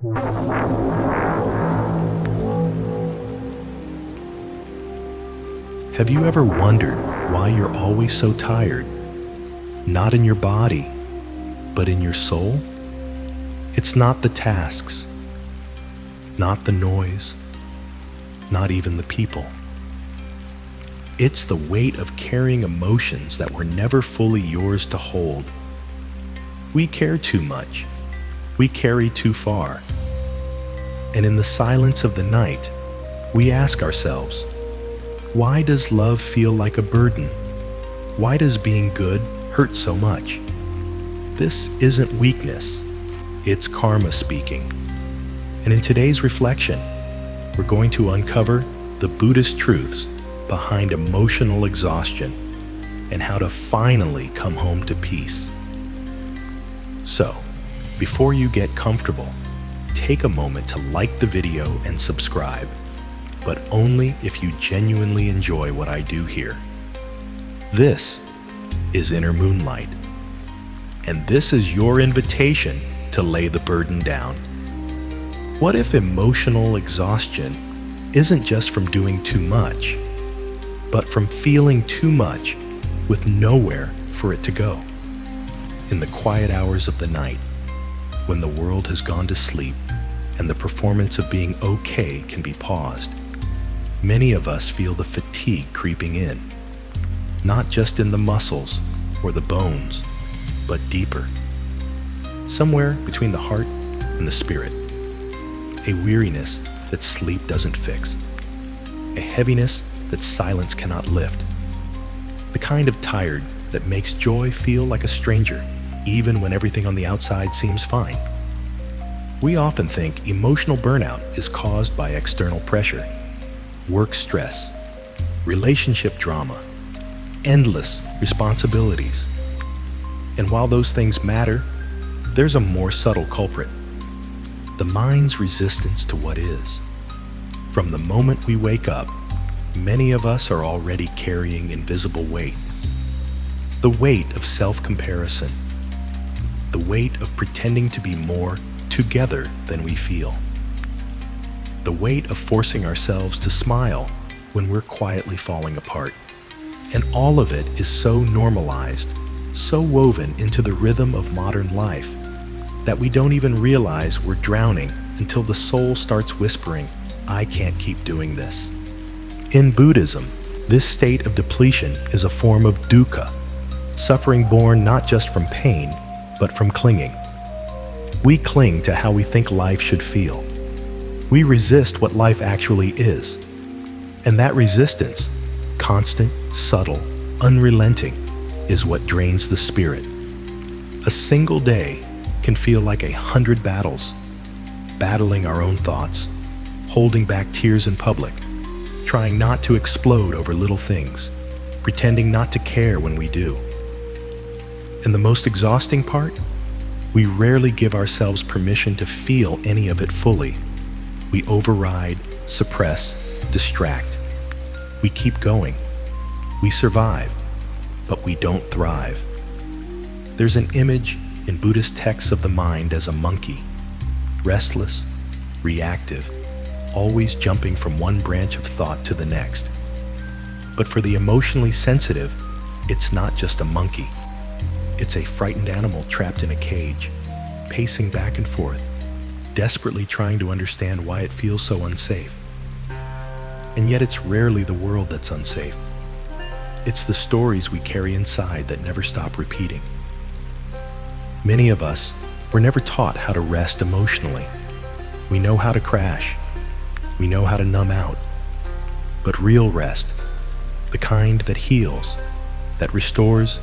Have you ever wondered why you're always so tired? Not in your body, but in your soul? It's not the tasks, not the noise, not even the people. It's the weight of carrying emotions that were never fully yours to hold. We care too much. We carry too far. And in the silence of the night, we ask ourselves, why does love feel like a burden? Why does being good hurt so much? This isn't weakness, it's karma speaking. And in today's reflection, we're going to uncover the Buddhist truths behind emotional exhaustion and how to finally come home to peace. So, before you get comfortable, take a moment to like the video and subscribe, but only if you genuinely enjoy what I do here. This is Inner Moonlight, and this is your invitation to lay the burden down. What if emotional exhaustion isn't just from doing too much, but from feeling too much with nowhere for it to go? In the quiet hours of the night, when the world has gone to sleep and the performance of being okay can be paused, many of us feel the fatigue creeping in, not just in the muscles or the bones, but deeper, somewhere between the heart and the spirit. A weariness that sleep doesn't fix, a heaviness that silence cannot lift, the kind of tired that makes joy feel like a stranger, even when everything on the outside seems fine. We often think emotional burnout is caused by external pressure, work stress, relationship drama, endless responsibilities. And while those things matter, there's a more subtle culprit: the mind's resistance to what is. From the moment we wake up, many of us are already carrying invisible weight. The weight of self-comparison, the weight of pretending to be more together than we feel, the weight of forcing ourselves to smile when we're quietly falling apart. And all of it is so normalized, so woven into the rhythm of modern life, that we don't even realize we're drowning until the soul starts whispering, "I can't keep doing this." In Buddhism, this state of depletion is a form of dukkha, suffering born not just from pain, but from clinging. We cling to how we think life should feel. We resist what life actually is. And that resistance, constant, subtle, unrelenting, is what drains the spirit. A single day can feel like 100 battles, battling our own thoughts, holding back tears in public, trying not to explode over little things, pretending not to care when we do. And the most exhausting part? We rarely give ourselves permission to feel any of it fully. We override, suppress, distract. We keep going. We survive, but we don't thrive. There's an image in Buddhist texts of the mind as a monkey, restless, reactive, always jumping from one branch of thought to the next. But for the emotionally sensitive, it's not just a monkey. It's a frightened animal trapped in a cage, pacing back and forth, desperately trying to understand why it feels so unsafe. And yet it's rarely the world that's unsafe. It's the stories we carry inside that never stop repeating. Many of us were never taught how to rest emotionally. We know how to crash. We know how to numb out. But real rest, the kind that heals, that restores,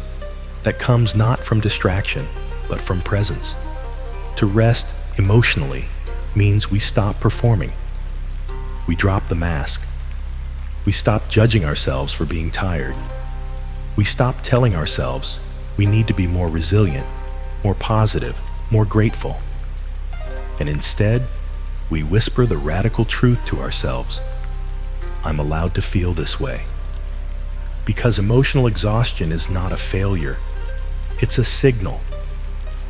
that comes not from distraction, but from presence. To rest emotionally means we stop performing. We drop the mask. We stop judging ourselves for being tired. We stop telling ourselves we need to be more resilient, more positive, more grateful. And instead, we whisper the radical truth to ourselves: I'm allowed to feel this way. Because emotional exhaustion is not a failure. It's a signal.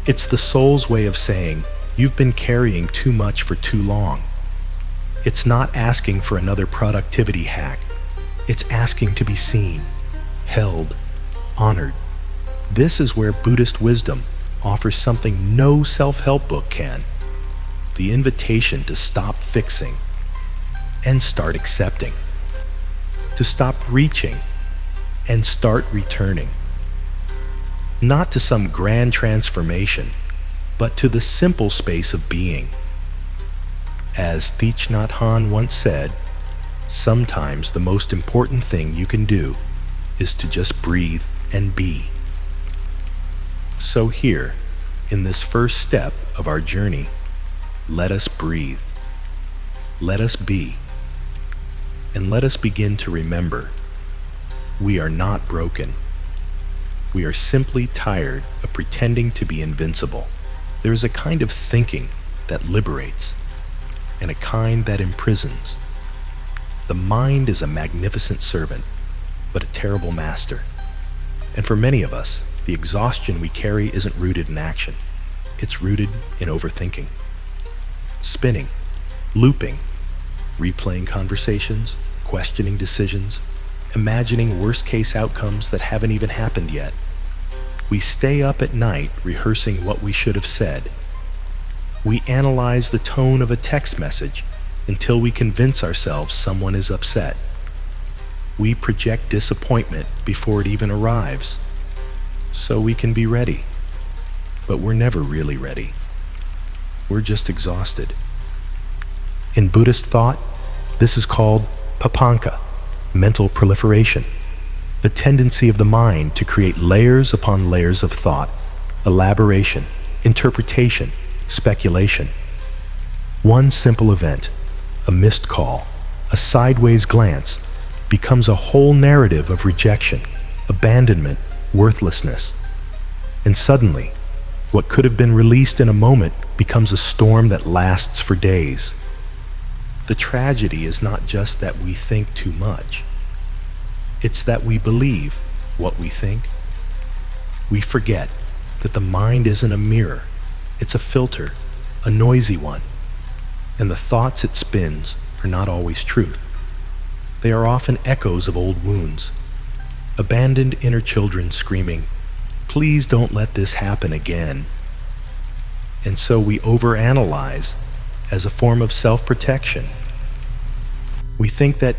It's the soul's way of saying, You've been carrying too much for too long. It's not asking for another productivity hack. It's asking to be seen, held, honored. This is where Buddhist wisdom offers something no self-help book can: the invitation to stop fixing and start accepting, to stop reaching and start returning. Not to some grand transformation, but to the simple space of being. As Thich Nhat Hanh once said, sometimes the most important thing you can do is to just breathe and be. So here, in this first step of our journey, let us breathe. Let us be. And let us begin to remember, we are not broken. We are simply tired of pretending to be invincible. There is a kind of thinking that liberates, and a kind that imprisons. The mind is a magnificent servant, but a terrible master. And for many of us, the exhaustion we carry isn't rooted in action. It's rooted in overthinking. Spinning, looping, replaying conversations, questioning decisions, imagining worst-case outcomes that haven't even happened yet. We stay up at night rehearsing what we should have said. We analyze the tone of a text message until we convince ourselves someone is upset. We project disappointment before it even arrives, so we can be ready. But we're never really ready. We're just exhausted. In Buddhist thought, this is called papanka, mental proliferation, the tendency of the mind to create layers upon layers of thought, elaboration, interpretation, speculation. One simple event, a missed call, a sideways glance, becomes a whole narrative of rejection, abandonment, worthlessness. And suddenly, what could have been released in a moment becomes a storm that lasts for days. The tragedy is not just that we think too much. It's that we believe what we think. We forget that the mind isn't a mirror. It's a filter, a noisy one. And the thoughts it spins are not always truth. They are often echoes of old wounds, abandoned inner children screaming, "Please don't let this happen again." And so we overanalyze as a form of self-protection. We think that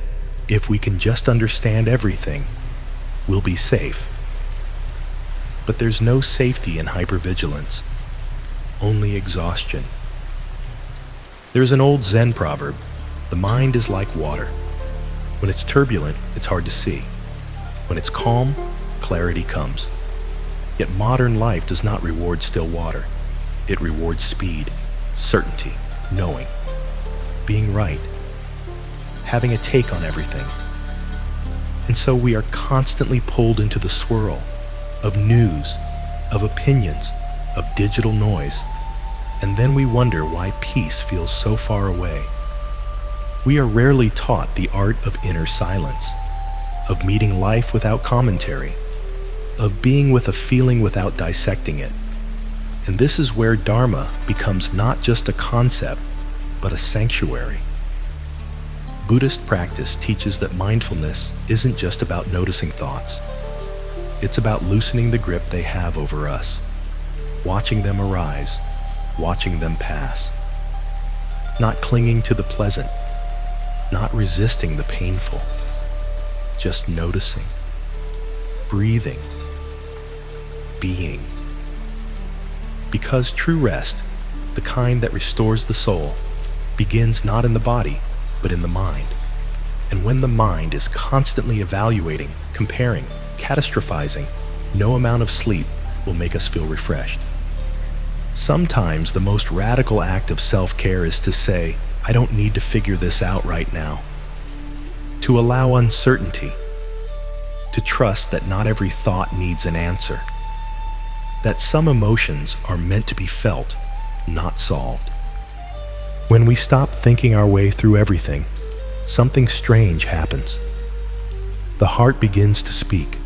if we can just understand everything, we'll be safe. But there's no safety in hypervigilance, only exhaustion. There's an old Zen proverb, the mind is like water. When it's turbulent, it's hard to see. When it's calm, clarity comes. Yet modern life does not reward still water. It rewards speed, certainty, knowing, being right, having a take on everything. And so we are constantly pulled into the swirl of news, of opinions, of digital noise, and then we wonder why peace feels so far away. We are rarely taught the art of inner silence, of meeting life without commentary, of being with a feeling without dissecting it. And this is where Dharma becomes not just a concept, but a sanctuary. Buddhist practice teaches that mindfulness isn't just about noticing thoughts. It's about loosening the grip they have over us, watching them arise, watching them pass. Not clinging to the pleasant, not resisting the painful, just noticing, breathing, being. Because true rest, the kind that restores the soul, begins not in the body, but in the mind. And when the mind is constantly evaluating, comparing, catastrophizing, no amount of sleep will make us feel refreshed. Sometimes the most radical act of self-care is to say, I don't need to figure this out right now. To allow uncertainty. To trust that not every thought needs an answer. That some emotions are meant to be felt, not solved. When we stop thinking our way through everything, something strange happens. The heart begins to speak,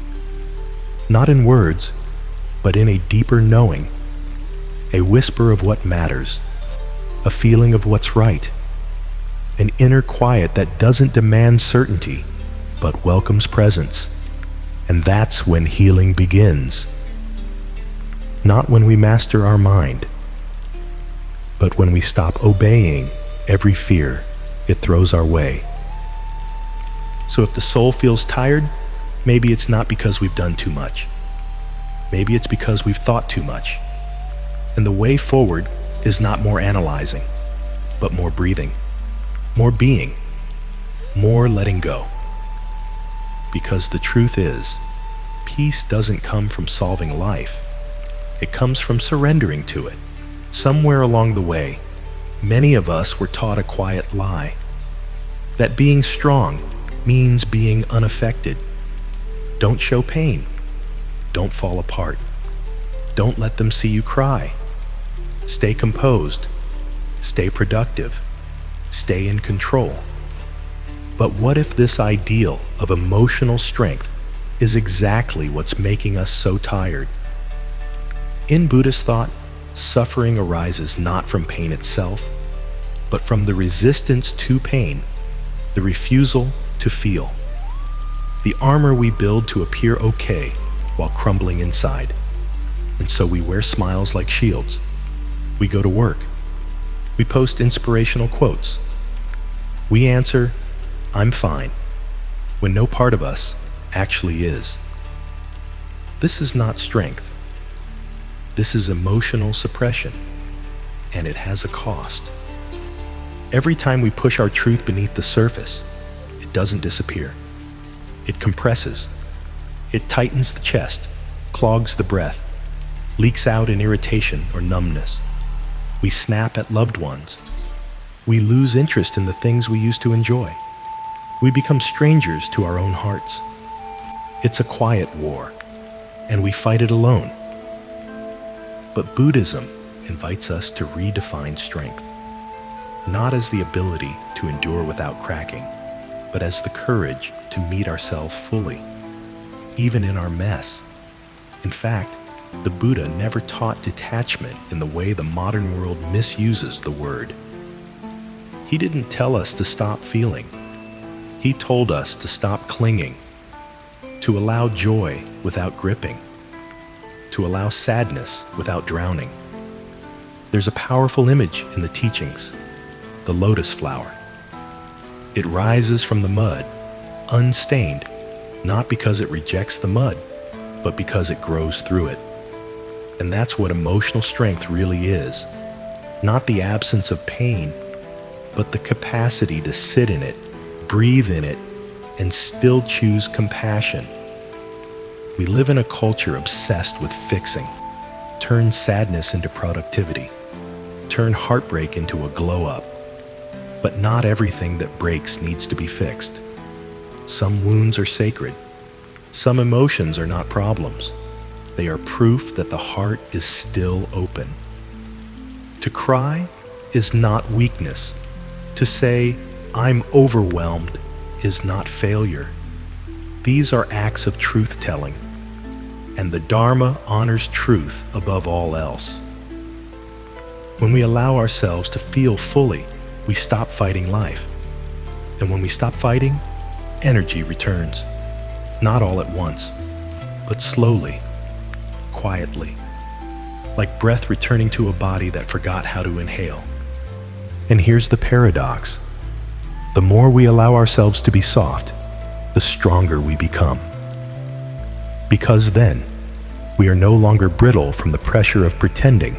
not in words, but in a deeper knowing, a whisper of what matters, a feeling of what's right, an inner quiet that doesn't demand certainty, but welcomes presence. And that's when healing begins. Not when we master our mind, but when we stop obeying every fear it throws our way. So if the soul feels tired, maybe it's not because we've done too much. Maybe it's because we've thought too much. And the way forward is not more analyzing, but more breathing, more being, more letting go. Because the truth is, peace doesn't come from solving life. It comes from surrendering to it. Somewhere along the way, many of us were taught a quiet lie, that being strong means being unaffected. Don't show pain. Don't fall apart. Don't let them see you cry. Stay composed. Stay productive. Stay in control. But what if this ideal of emotional strength is exactly what's making us so tired? In Buddhist thought, suffering arises not from pain itself, but from the resistance to pain, the refusal to feel. The armor we build to appear okay while crumbling inside. And so we wear smiles like shields. We go to work. We post inspirational quotes. We answer, "I'm fine," when no part of us actually is. This is not strength. This is emotional suppression, and it has a cost. Every time we push our truth beneath the surface, it doesn't disappear. It compresses. It tightens the chest, clogs the breath, leaks out in irritation or numbness. We snap at loved ones. We lose interest in the things we used to enjoy. We become strangers to our own hearts. It's a quiet war, and we fight it alone. But Buddhism invites us to redefine strength, not as the ability to endure without cracking, but as the courage to meet ourselves fully, even in our mess. In fact, the Buddha never taught detachment in the way the modern world misuses the word. He didn't tell us to stop feeling. He told us to stop clinging, to allow joy without gripping, to allow sadness without drowning. There's a powerful image in the teachings, the lotus flower. It rises from the mud, unstained, not because it rejects the mud, but because it grows through it. And that's what emotional strength really is. Not the absence of pain, but the capacity to sit in it, breathe in it, and still choose compassion. We live in a culture obsessed with fixing. Turn sadness into productivity. Turn heartbreak into a glow-up. But not everything that breaks needs to be fixed. Some wounds are sacred. Some emotions are not problems. They are proof that the heart is still open. To cry is not weakness. To say, "I'm overwhelmed," is not failure. These are acts of truth-telling, and the Dharma honors truth above all else. When we allow ourselves to feel fully, we stop fighting life. And when we stop fighting, energy returns. Not all at once, but slowly, quietly, like breath returning to a body that forgot how to inhale. And here's the paradox. The more we allow ourselves to be soft, the stronger we become. Because then, we are no longer brittle from the pressure of pretending.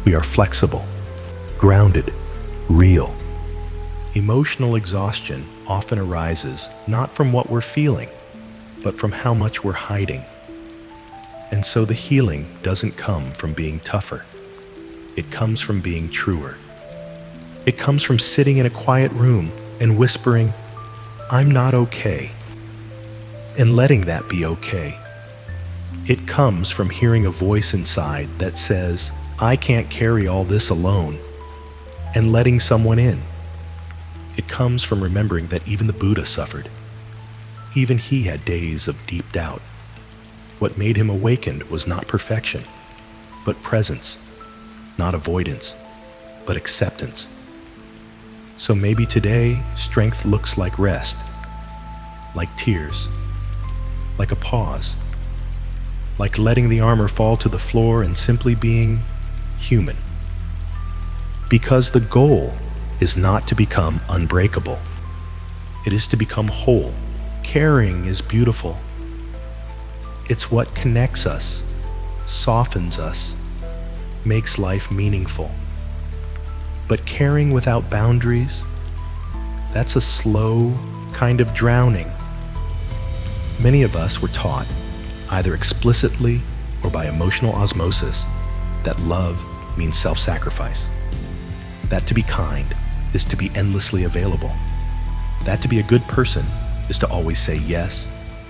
We are flexible, grounded, real. Emotional exhaustion often arises not from what we're feeling, but from how much we're hiding. And so the healing doesn't come from being tougher. It comes from being truer. It comes from sitting in a quiet room and whispering, "I'm not okay," and letting that be okay. It comes from hearing a voice inside that says, "I can't carry all this alone," and letting someone in. It comes from remembering that even the Buddha suffered. Even he had days of deep doubt. What made him awakened was not perfection, but presence, not avoidance, but acceptance. So maybe today, strength looks like rest, like tears, like a pause, like letting the armor fall to the floor and simply being human. Because the goal is not to become unbreakable. It is to become whole. Caring is beautiful. It's what connects us, softens us, makes life meaningful. But caring without boundaries, that's a slow kind of drowning. Many of us were taught, either explicitly or by emotional osmosis, that love means self-sacrifice. That to be kind is to be endlessly available. That to be a good person is to always say yes,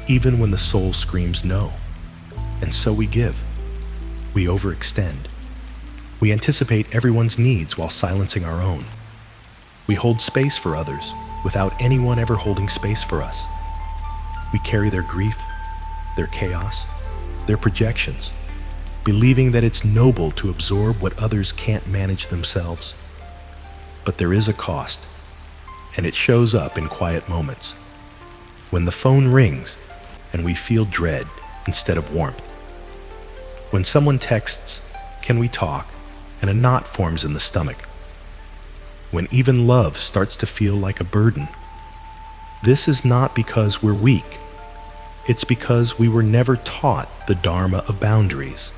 even when the soul screams no. And so we give. We overextend. We anticipate everyone's needs while silencing our own. We hold space for others without anyone ever holding space for us. We carry their grief, their chaos, their projections, believing that it's noble to absorb what others can't manage themselves. But there is a cost, and it shows up in quiet moments. When the phone rings and we feel dread instead of warmth. When someone texts, "Can we talk?" and a knot forms in the stomach. When even love starts to feel like a burden. This is not because we're weak. It's because we were never taught the Dharma of boundaries.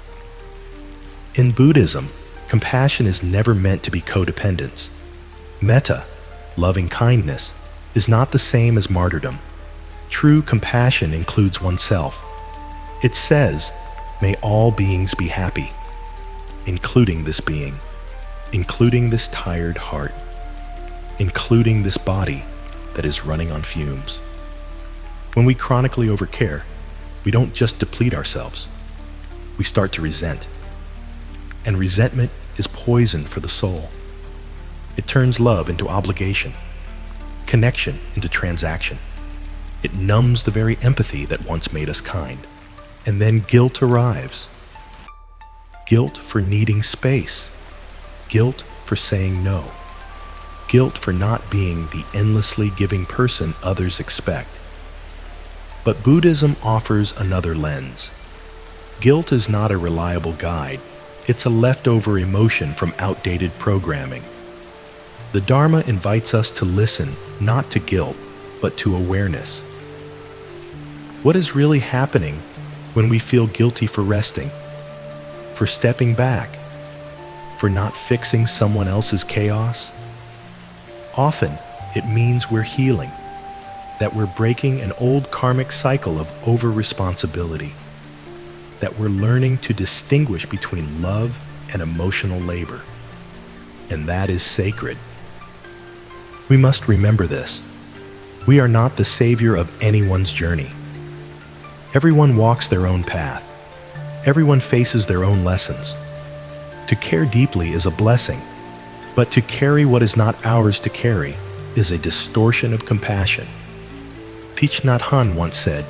In Buddhism, compassion is never meant to be codependence. Metta, loving kindness, is not the same as martyrdom. True compassion includes oneself. It says, "May all beings be happy," including this being, including this tired heart, including this body that is running on fumes. When we chronically overcare, we don't just deplete ourselves, we start to resent. And resentment is poison for the soul. It turns love into obligation, connection into transaction. It numbs the very empathy that once made us kind. And then guilt arrives. Guilt for needing space. Guilt for saying no. Guilt for not being the endlessly giving person others expect. But Buddhism offers another lens. Guilt is not a reliable guide. It's a leftover emotion from outdated programming. The Dharma invites us to listen, not to guilt, but to awareness. What is really happening when we feel guilty for resting, for stepping back, for not fixing someone else's chaos? Often, it means we're healing, that we're breaking an old karmic cycle of over-responsibility, that we're learning to distinguish between love and emotional labor. And that is sacred. We must remember this. We are not the savior of anyone's journey. Everyone walks their own path. Everyone faces their own lessons. To care deeply is a blessing, but to carry what is not ours to carry is a distortion of compassion. Thich Nhat Hanh once said,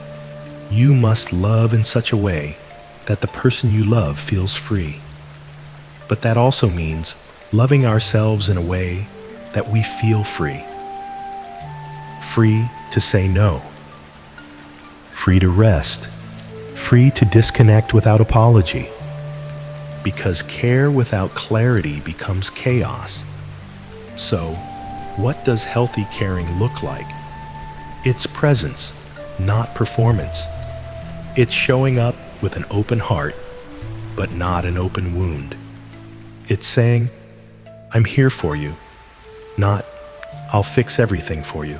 "You must love in such a way that the person you love feels free." But that also means loving ourselves in a way that we feel free. Free to say no. Free to rest. Free to disconnect without apology. Because care without clarity becomes chaos. So, what does healthy caring look like? It's presence, not performance. It's showing up with an open heart, but not an open wound. It's saying, "I'm here for you," not, "I'll fix everything for you."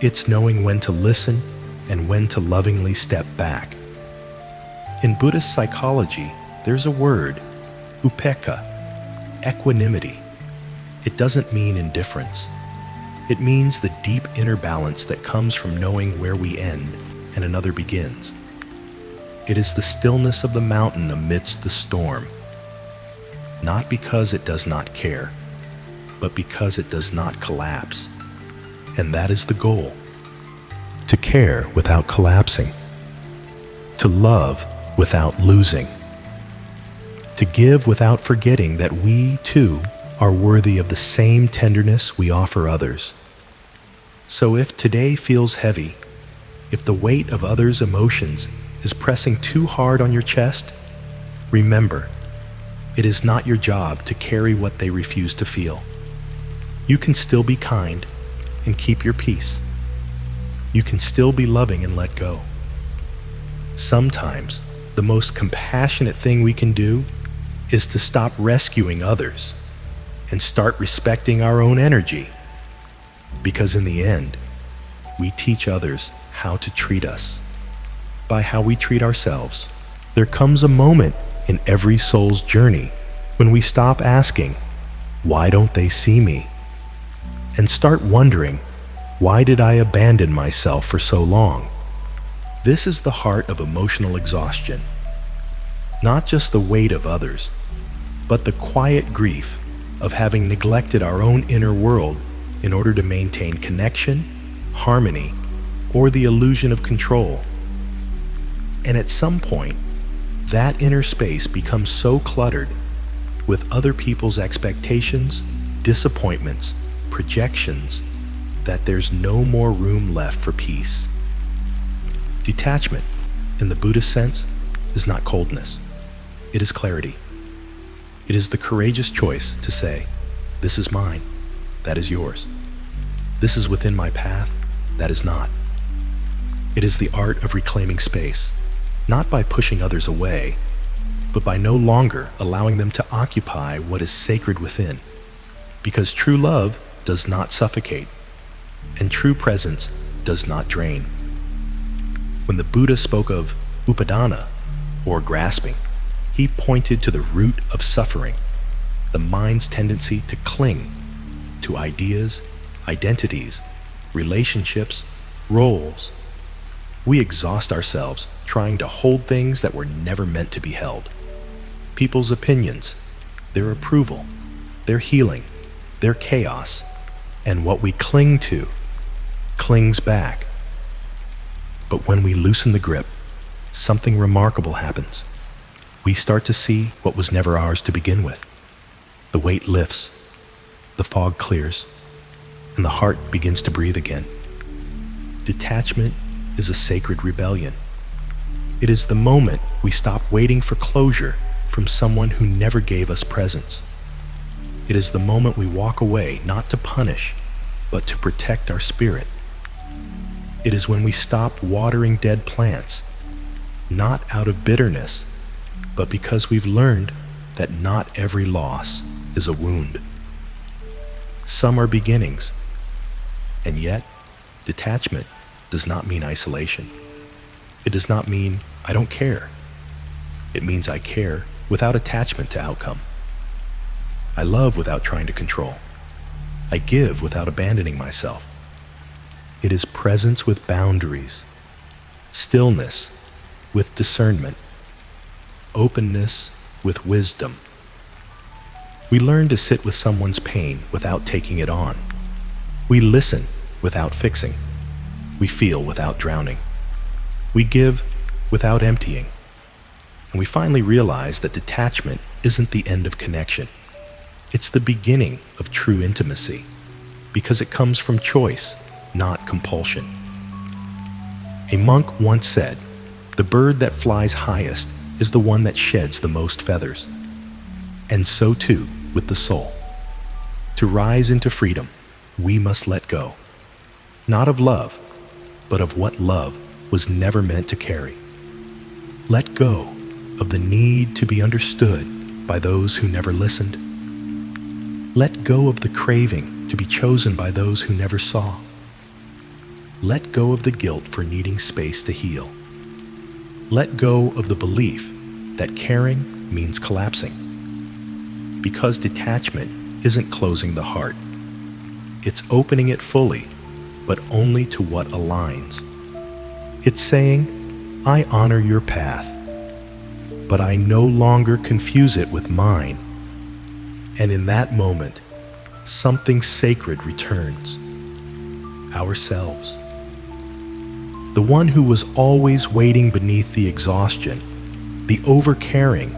It's knowing when to listen and when to lovingly step back. In Buddhist psychology, there's a word, upekkha, equanimity. It doesn't mean indifference. It means the deep inner balance that comes from knowing where we end and another begins. It is the stillness of the mountain amidst the storm, not because it does not care, but because it does not collapse. And that is the goal. To care without collapsing. To love without losing. To give without forgetting that we, too, are worthy of the same tenderness we offer others. So if today feels heavy, if the weight of others' emotions is pressing too hard on your chest, remember, it is not your job to carry what they refuse to feel. You can still be kind and keep your peace. You can still be loving and let go. Sometimes, the most compassionate thing we can do is to stop rescuing others and start respecting our own energy. Because in the end, we teach others how to treat us by how we treat ourselves. There comes a moment in every soul's journey when we stop asking, "Why don't they see me?" and start wondering, "Why did I abandon myself for so long?" This is the heart of emotional exhaustion. Not just the weight of others, but the quiet grief of having neglected our own inner world in order to maintain connection, harmony, or the illusion of control. And at some point, that inner space becomes so cluttered with other people's expectations, disappointments, projections, that there's no more room left for peace. Detachment, in the Buddhist sense, is not coldness. It is clarity. It is the courageous choice to say, "This is mine, that is yours. This is within my path, that is not." It is the art of reclaiming space, not by pushing others away, but by no longer allowing them to occupy what is sacred within. Because true love does not suffocate, and true presence does not drain. When the Buddha spoke of upadana, or grasping, he pointed to the root of suffering, the mind's tendency to cling to ideas, identities, relationships, roles. We exhaust ourselves trying to hold things that were never meant to be held. People's opinions, their approval, their healing, their chaos, and what we cling to clings back. But when we loosen the grip, something remarkable happens. We start to see what was never ours to begin with. The weight lifts, the fog clears, and the heart begins to breathe again. Detachment is a sacred rebellion. It is the moment we stop waiting for closure from someone who never gave us presence. It is the moment we walk away not to punish, but to protect our spirit. It is when we stop watering dead plants, not out of bitterness, but because we've learned that not every loss is a wound. Some are beginnings, and yet detachment does not mean isolation. It does not mean I don't care. It means I care without attachment to outcome. I love without trying to control. I give without abandoning myself. It is presence with boundaries, stillness with discernment, openness with wisdom. We learn to sit with someone's pain without taking it on. We listen without fixing. We feel without drowning. We give without emptying. And we finally realize that detachment isn't the end of connection. It's the beginning of true intimacy, because it comes from choice, not compulsion. A monk once said, "The bird that flies highest is the one that sheds the most feathers." And so too with the soul. To rise into freedom, we must let go, not of love, but of what love was never meant to carry. Let go of the need to be understood by those who never listened. Let go of the craving to be chosen by those who never saw. Let go of the guilt for needing space to heal. Let go of the belief that caring means collapsing. Because detachment isn't closing the heart. It's opening it fully, but only to what aligns. It's saying, I honor your path, but I no longer confuse it with mine. And in that moment, something sacred returns. Ourselves. The one who was always waiting beneath the exhaustion, the overcaring,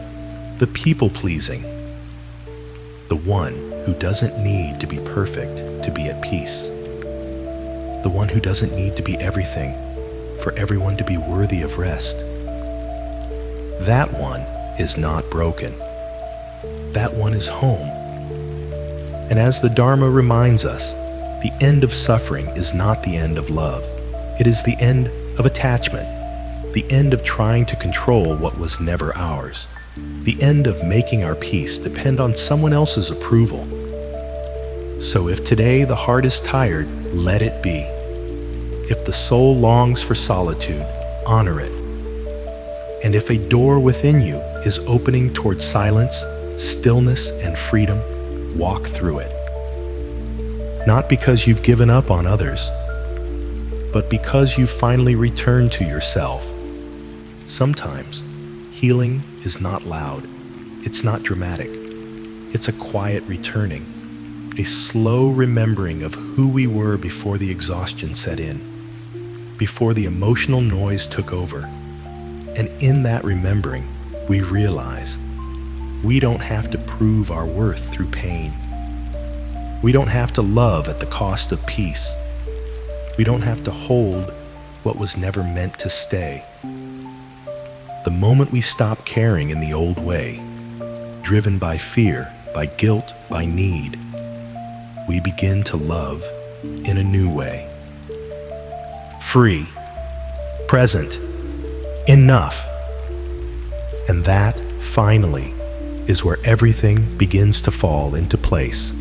the people-pleasing. the one who doesn't need to be perfect to be at peace, the one who doesn't need to be everything for everyone to be worthy of rest. That one is not broken. That one is home. And as the Dharma reminds us, the end of suffering is not the end of love. It is the end of attachment, the end of trying to control what was never ours, the end of making our peace depend on someone else's approval. So if today the heart is tired, let it be. If the soul longs for solitude, honor it. And if a door within you is opening toward silence, stillness, and freedom, walk through it. Not because you've given up on others, but because you've finally returned to yourself. Sometimes, healing is not loud. It's not dramatic. It's a quiet returning, a slow remembering of who we were before the exhaustion set in, before the emotional noise took over. And in that remembering, we realize we don't have to prove our worth through pain. We don't have to love at the cost of peace. We don't have to hold what was never meant to stay. The moment we stop caring in the old way, driven by fear, by guilt, by need, we begin to love in a new way. Free, present, enough. And that, finally, is where everything begins to fall into place.